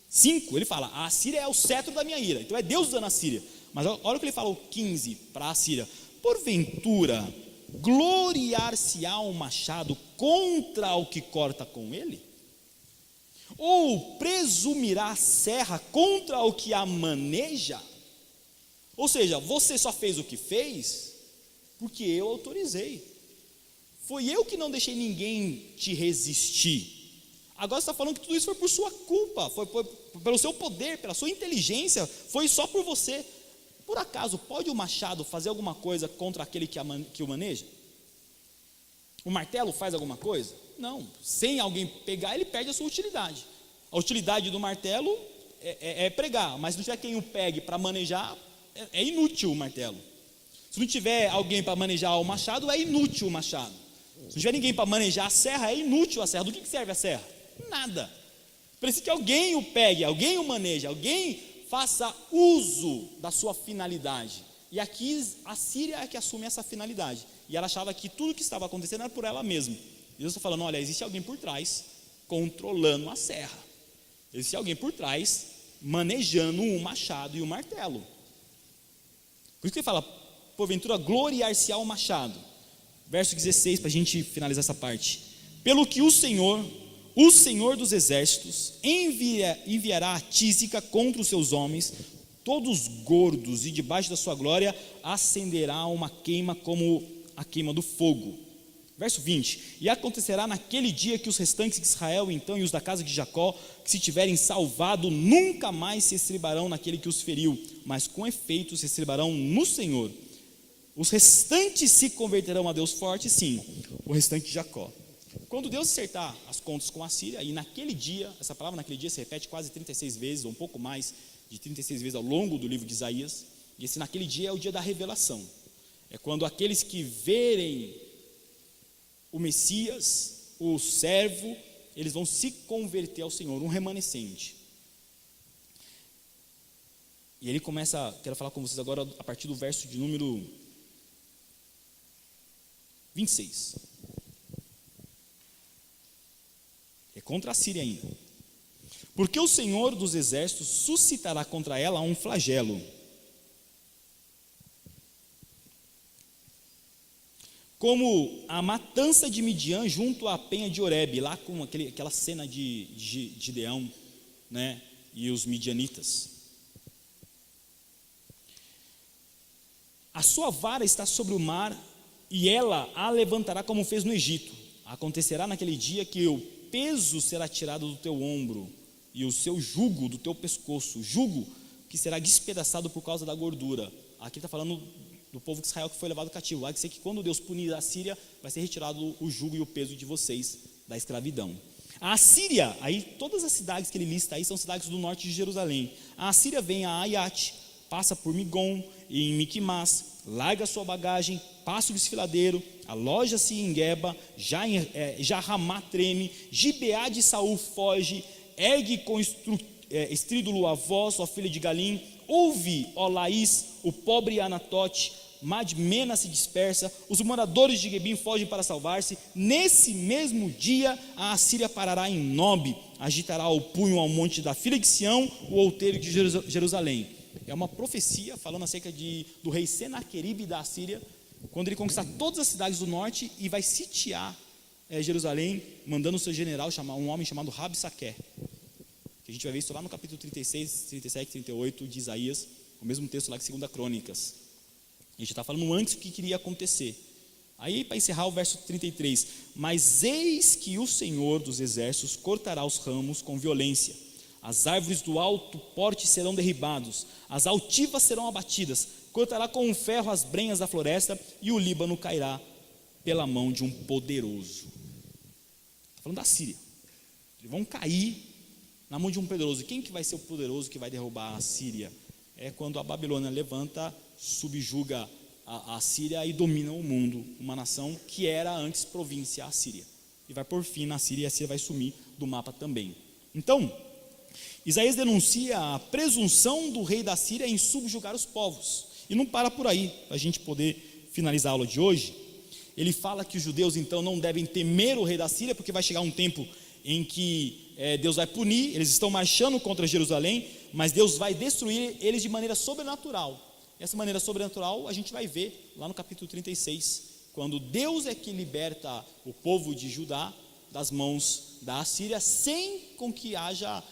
5, ele fala, a Assíria é o cetro da minha ira, então é Deus dando a Síria. Mas olha o que ele fala, o 15, para a Síria, porventura, gloriar-se-á um machado contra o que corta com ele? Ou presumirá a serra contra o que a maneja? Ou seja, você só fez o que fez porque eu autorizei. Foi eu que não deixei ninguém te resistir. Agora você está falando que tudo isso foi por sua culpa, foi pelo seu poder, pela sua inteligência, foi só por você. Por acaso, pode o machado fazer alguma coisa contra aquele que o maneja? O martelo faz alguma coisa? Não, sem alguém pegar, ele perde a sua utilidade. A utilidade do martelo é pregar, mas se não tiver quem o pegue para manejar, é inútil o martelo. Se não tiver alguém para manejar o machado, é inútil o machado. Se não tiver ninguém para manejar a serra, é inútil a serra. Do que serve a serra? Nada. Precisa que alguém o pegue, alguém o maneje, alguém faça uso da sua finalidade. E aqui a Síria é que assume essa finalidade. E ela achava que tudo que estava acontecendo era por ela mesma. E Deus está falando, olha, existe alguém por trás controlando a serra. Existe alguém por trás manejando o machado e o martelo. Por isso que ele fala, porventura gloriar-se-á o machado. Verso 16, para a gente finalizar essa parte. Pelo que o Senhor dos exércitos, enviará a tísica contra os seus homens, todos gordos, e debaixo da sua glória acenderá uma queima como a queima do fogo. Verso 20, e acontecerá naquele dia que os restantes de Israel, então, e os da casa de Jacó, que se tiverem salvado, nunca mais se estribarão naquele que os feriu, mas com efeito se estribarão no Senhor. Os restantes se converterão a Deus forte, sim, o restante de Jacó. Quando Deus acertar as contas com a Síria, e naquele dia, essa palavra naquele dia se repete quase 36 vezes, ou um pouco mais de 36 vezes ao longo do livro de Isaías, e esse naquele dia é o dia da revelação. É quando aqueles que verem o Messias, o servo, eles vão se converter ao Senhor, um remanescente. E ele começa, quero falar com vocês agora a partir do verso de número 26. É contra a Síria ainda. Porque o Senhor dos exércitos suscitará contra ela um flagelo, como a matança de Midian junto à penha de Oreb, lá com aquela cena de Gideão, né, e os midianitas. A sua vara está sobre o mar, e ela a levantará como fez no Egito. Acontecerá naquele dia que o peso será tirado do teu ombro, e o seu jugo do teu pescoço, jugo que será despedaçado por causa da gordura. Aqui está falando do povo de Israel que foi levado cativo. Vai dizer que quando Deus punir a Síria, vai ser retirado o jugo e o peso de vocês da escravidão. A Síria, aí todas as cidades que ele lista aí são cidades do norte de Jerusalém. A Síria vem a Aiate, passa por Migon e em Miquimás, larga sua bagagem, passa o desfiladeiro, aloja-se em Geba, já Ramá treme, Gibeá de Saul foge, ergue com estrídulo a voz, ó filha de Galim, ouve, ó Laís, o pobre Anatote, Madmena se dispersa, os moradores de Gebim fogem para salvar-se. Nesse mesmo dia a Assíria parará em Nob, agitará o punho ao monte da filha de Sião, o outeiro de Jerusalém. É uma profecia falando acerca do rei Senaqueribe da Assíria, quando ele conquistar todas as cidades do norte e vai sitiar Jerusalém, mandando o seu general, um homem chamado Rabsaqué. A gente vai ver isso lá no capítulo 36, 37, 38 de Isaías, o mesmo texto lá de 2 Crônicas. A gente está falando antes do que queria acontecer. Aí, para encerrar, o verso 33, mas eis que o Senhor dos exércitos cortará os ramos com violência, as árvores do alto porte serão derribados, as altivas serão abatidas, cortará com um ferro as brenhas da floresta, e o Líbano cairá pela mão de um poderoso. Está falando da Síria. Eles vão cair na mão de um poderoso. Quem que vai ser o poderoso que vai derrubar a Síria? É quando a Babilônia levanta, subjuga a Síria e domina o mundo, uma nação que era antes província assíria, e vai por fim na Síria, e a Síria vai sumir do mapa também. Então, Isaías denuncia a presunção do rei da Síria em subjugar os povos. E não para por aí, para a gente poder finalizar a aula de hoje. Ele fala que os judeus então não devem temer o rei da Síria, porque vai chegar um tempo em que Deus vai punir. Eles estão marchando contra Jerusalém, mas Deus vai destruir eles de maneira sobrenatural. Essa maneira sobrenatural a gente vai ver lá no capítulo 36, quando Deus é que liberta o povo de Judá das mãos da Assíria, sem com que haja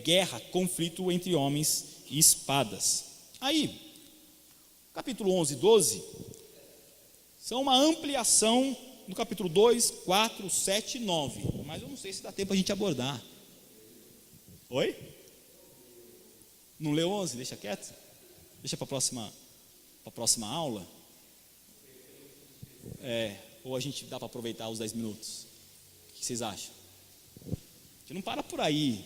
guerra, conflito entre homens e espadas. Aí, capítulo 11 e 12 são uma ampliação do capítulo 2, 4, 7 e 9, mas eu não sei se dá tempo a gente abordar. Oi? Não leu 11? Deixa quieto? Deixa para a próxima aula? Ou a gente dá para aproveitar os 10 minutos? O que vocês acham? A gente não para por aí.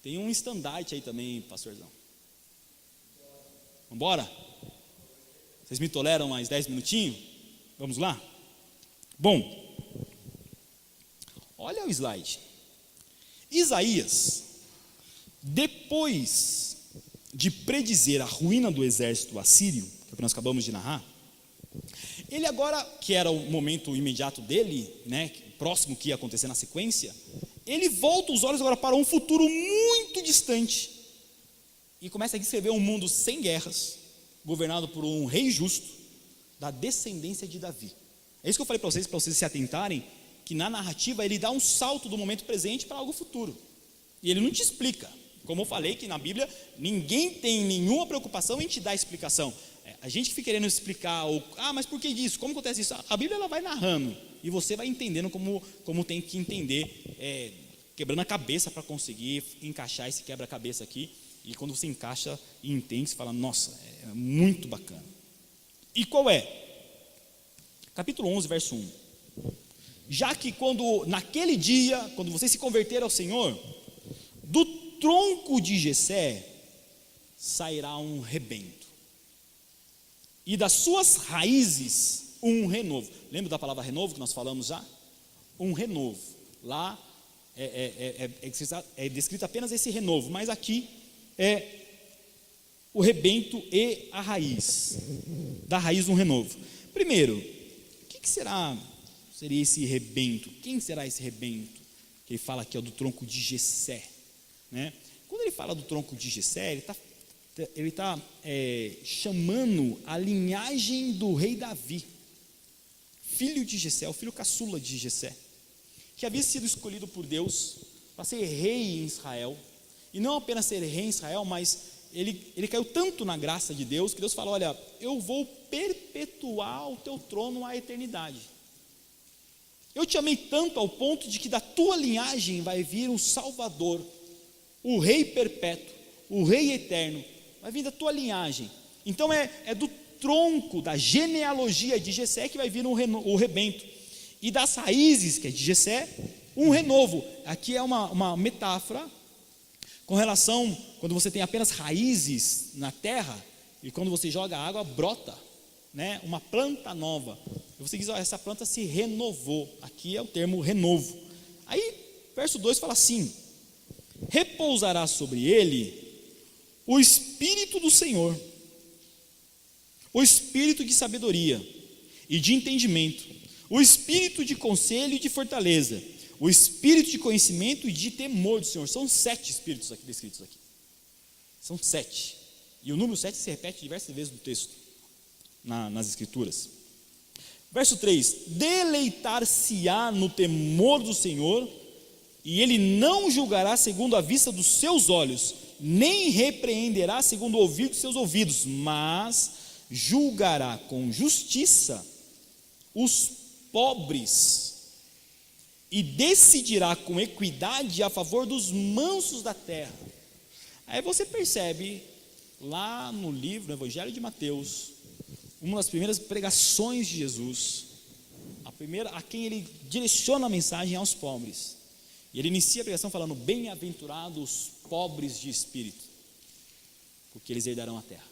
Tem um estandarte aí também, pastorzão. Vamos embora? Vocês me toleram mais 10 minutinhos? Vamos lá? Bom, olha o slide. Isaías, depois de predizer a ruína do exército assírio, que nós acabamos de narrar, ele agora, que era o momento imediato dele, próximo que ia acontecer na sequência, ele volta os olhos agora para um futuro muito distante e começa a descrever um mundo sem guerras, governado por um rei justo, da descendência de Davi. É isso que eu falei para vocês se atentarem, que na narrativa ele dá um salto do momento presente para algo futuro, e ele não te explica. Como eu falei, que na Bíblia ninguém tem nenhuma preocupação em te dar explicação. A gente que fica querendo explicar, mas por que disso? Como acontece isso? A Bíblia ela vai narrando, e você vai entendendo como tem que entender, quebrando a cabeça para conseguir encaixar esse quebra-cabeça aqui. E quando você encaixa e entende, você fala, nossa, é muito bacana. E qual é? Capítulo 11, verso 1. Já que naquele dia, quando você se converter ao Senhor, do tronco de Jessé sairá um rebento, e das suas raízes um renovo. Lembra da palavra renovo que nós falamos já? Um renovo. Lá é descrito apenas esse renovo, mas aqui é o rebento e a raiz. Da raiz um renovo. Primeiro, o que seria esse rebento? Quem será esse rebento? Que ele fala aqui do tronco de Jessé. Quando ele fala do tronco de Jessé, ele está chamando a linhagem do rei Davi, filho de Jessé, o filho caçula de Jessé, que havia sido escolhido por Deus para ser rei em Israel, e não apenas ser rei em Israel, mas ele caiu tanto na graça de Deus, que Deus falou, olha, eu vou perpetuar o teu trono à eternidade. Eu te amei tanto ao ponto de que da tua linhagem vai vir um Salvador, o rei perpétuo, o rei eterno, vai vir da tua linhagem. Então é do tronco, da genealogia de Jessé que vai vir o rebento, e das raízes, que é de Jessé, um renovo. Aqui é uma metáfora com relação, quando você tem apenas raízes na terra, e quando você joga água, brota, uma planta nova, e você diz, essa planta se renovou. Aqui é o termo renovo. Aí, verso 2 fala assim, repousará sobre ele o Espírito do Senhor, o Espírito de sabedoria e de entendimento, o Espírito de conselho e de fortaleza, o Espírito de conhecimento e de temor do Senhor. São 7 Espíritos aqui descritos aqui. São 7. E o número 7 se repete diversas vezes no texto, nas Escrituras. Verso 3, deleitar-se-á no temor do Senhor, e ele não julgará segundo a vista dos seus olhos, nem repreenderá segundo o ouvir de seus ouvidos, mas julgará com justiça os pobres, e decidirá com equidade a favor dos mansos da terra. Aí você percebe, lá no livro, no Evangelho de Mateus, uma das primeiras pregações de Jesus, a quem ele direciona a mensagem aos pobres. E ele inicia a pregação falando, bem-aventurados os pobres de espírito, porque eles herdarão a terra.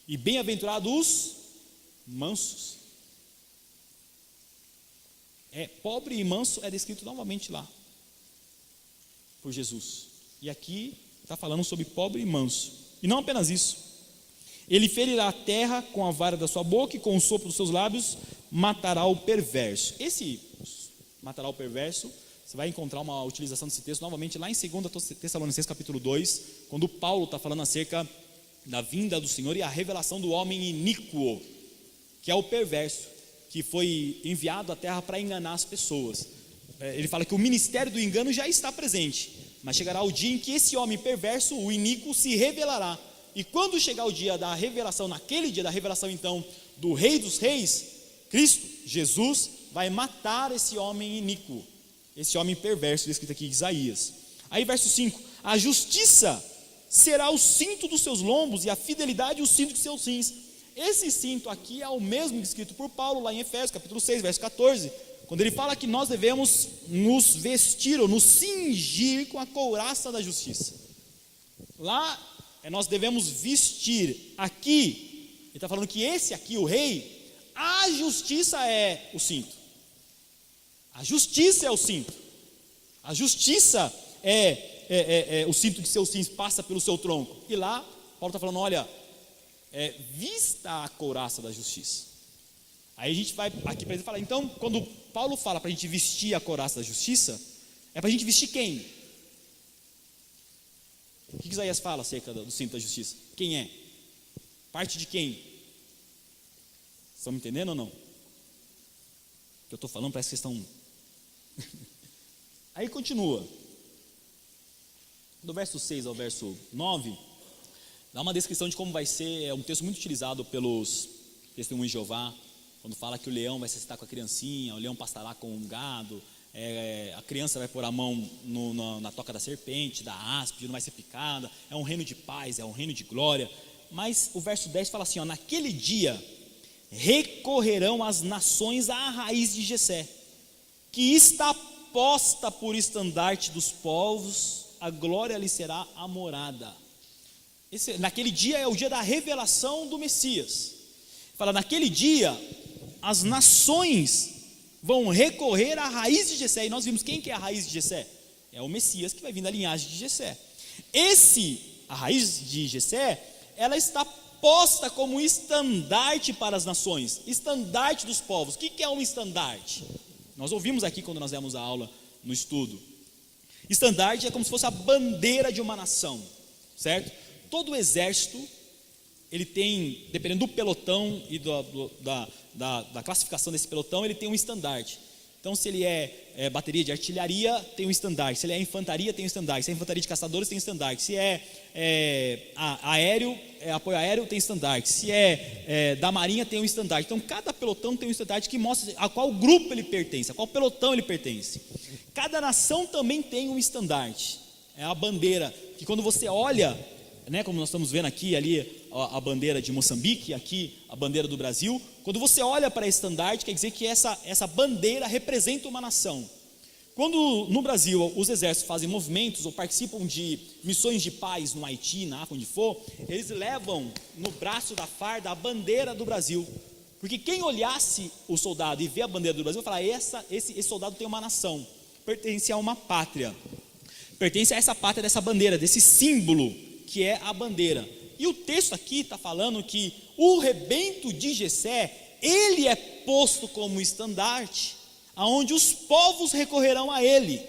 E bem-aventurados os mansos. Pobre e manso é descrito novamente lá, por Jesus. E aqui está falando sobre pobre e manso. E não apenas isso. Ele ferirá a terra com a vara da sua boca e com o sopro dos seus lábios matará o perverso. Esse matará o perverso, você vai encontrar uma utilização desse texto novamente lá em 2 Tessalonicenses capítulo 2, quando Paulo está falando acerca da vinda do Senhor e a revelação do homem iníquo, que é o perverso, que foi enviado à terra para enganar as pessoas. Ele fala que o ministério do engano já está presente, mas chegará o dia em que esse homem perverso, o iníquo, se revelará. E quando chegar o dia da revelação, naquele dia da revelação então do Rei dos Reis, Cristo, Jesus, vai matar esse homem iníquo, esse homem perverso, descrito aqui em Isaías. Aí verso 5, a justiça será o cinto dos seus lombos e a fidelidade o cinto de seus rins. Esse cinto aqui é o mesmo escrito por Paulo lá em Efésios capítulo 6, verso 14, quando ele fala que nós devemos nos vestir ou nos cingir com a couraça da justiça. Lá nós devemos vestir. Aqui ele está falando que esse aqui, o rei, a justiça é o cinto. A justiça é o cinto. A justiça é o cinto de seus rins, passa pelo seu tronco. E lá Paulo está falando, olha, vista a couraça da justiça. Aí a gente vai aqui para ele falar, então, quando Paulo fala para a gente vestir a couraça da justiça, é para a gente vestir quem? O que Isaías fala acerca do cinto da justiça? Quem é? Parte de quem? Estão me entendendo ou não? O que eu estou falando parece que vocês estão... Aí continua. Do verso 6 ao verso 9, dá uma descrição de como vai ser, é um texto muito utilizado pelos testemunhos de Jeová, quando fala que o leão vai se sentar com a criancinha, o leão pastará com um gado, a criança vai pôr a mão na toca da serpente, da áspide, não vai ser picada, é um reino de paz, é um reino de glória. Mas o verso 10 fala assim, naquele dia recorrerão as nações à raiz de Jessé, que está posta por estandarte dos povos, a glória lhe será a morada. Naquele dia é o dia da revelação do Messias. Fala, naquele dia as nações vão recorrer à raiz de Jessé. E nós vimos quem que é a raiz de Jessé? É o Messias que vai vir da linhagem de Jessé. A raiz de Jessé, ela está posta como estandarte para as nações, estandarte dos povos. O que é um estandarte? Nós ouvimos aqui quando nós demos a aula no estudo. Estandarte é como se fosse a bandeira de uma nação, certo? Todo exército, ele tem, dependendo do pelotão e da classificação desse pelotão, ele tem um estandarte. Então, se ele é bateria de artilharia, tem um estandarte. Se ele é infantaria, tem um estandarte. Se é infantaria de caçadores, tem um estandarte. Se aéreo, apoio aéreo, tem estandarte. Se da marinha, tem um estandarte. Então, cada pelotão tem um estandarte que mostra a qual grupo ele pertence, a qual pelotão ele pertence. Cada nação também tem um estandarte. É a bandeira, que quando você olha, como nós estamos vendo aqui, ali a bandeira de Moçambique, aqui a bandeira do Brasil, quando você olha para esse estandarte, quer dizer que essa bandeira representa uma nação. Quando no Brasil os exércitos fazem movimentos ou participam de missões de paz no Haiti, na África, onde for, eles levam no braço da farda a bandeira do Brasil, porque quem olhasse o soldado e vê a bandeira do Brasil, vai falar, esse soldado tem uma nação, pertence a uma pátria, pertence a essa pátria dessa bandeira, desse símbolo que é a bandeira. E o texto aqui está falando que o rebento de Jessé, ele é posto como estandarte, aonde os povos recorrerão a ele.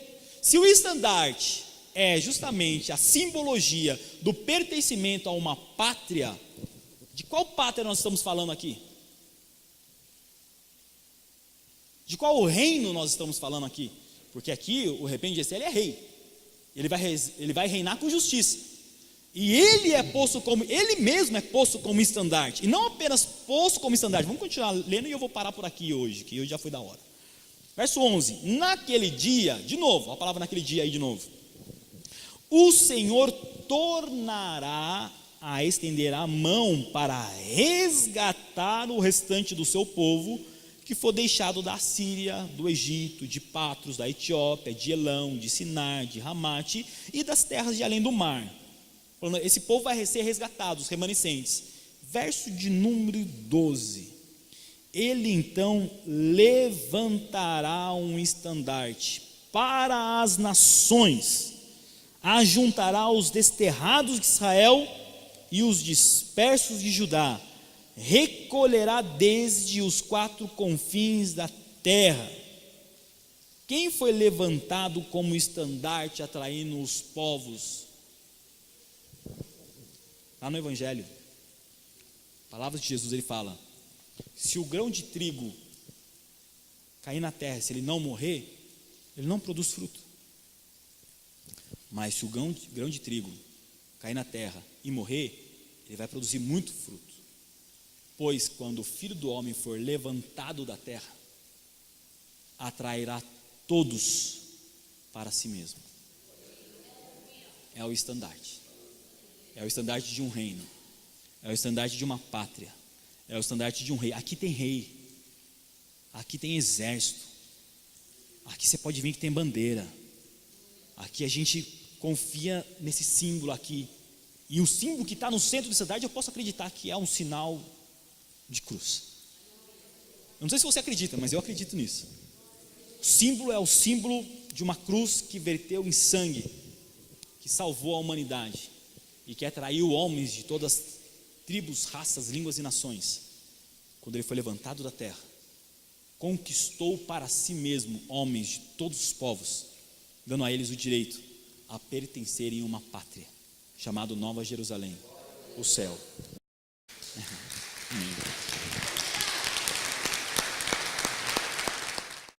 Se o estandarte é justamente a simbologia do pertencimento a uma pátria, de qual pátria nós estamos falando aqui? De qual reino nós estamos falando aqui? Porque aqui o rebento de Jessé, ele é rei, ele vai reinar com justiça. E ele mesmo é posto como estandarte, e não apenas posto como estandarte. Vamos continuar lendo e eu vou parar por aqui hoje, que hoje já foi da hora. Verso 11, naquele dia, de novo, a palavra naquele dia aí de novo, o Senhor tornará a estender a mão para resgatar o restante do seu povo, que for deixado da Síria, do Egito, de Patros, da Etiópia, de Elão, de Sinar, de Ramate e das terras de além do mar. Esse povo vai ser resgatado, os remanescentes. Verso de número 12. Ele então levantará um estandarte para as nações, ajuntará os desterrados de Israel e os dispersos de Judá, recolherá desde os quatro confins da terra. Quem foi levantado como estandarte atraindo os povos? Lá no Evangelho, palavras de Jesus, ele fala: se o grão de trigo cair na terra, se ele não morrer, ele não produz fruto. Mas se o grão de trigo cair na terra e morrer, ele vai produzir muito fruto. Pois quando o Filho do Homem for levantado da terra, atrairá todos para si mesmo. É o estandarte. É o estandarte de um reino. É o estandarte de uma pátria. É o estandarte de um rei. Aqui tem rei. Aqui tem exército. Aqui você pode ver que tem bandeira. Aqui a gente confia nesse símbolo aqui. E o símbolo que está no centro da cidade, eu posso acreditar que é um sinal de cruz. Eu não sei se você acredita, mas eu acredito nisso. O símbolo é o símbolo de uma cruz que verteu em sangue, que salvou a humanidade e que atraiu homens de todas as tribos, raças, línguas e nações. Quando ele foi levantado da terra, conquistou para si mesmo homens de todos os povos, dando a eles o direito a pertencerem a uma pátria chamada Nova Jerusalém, o céu. Amém.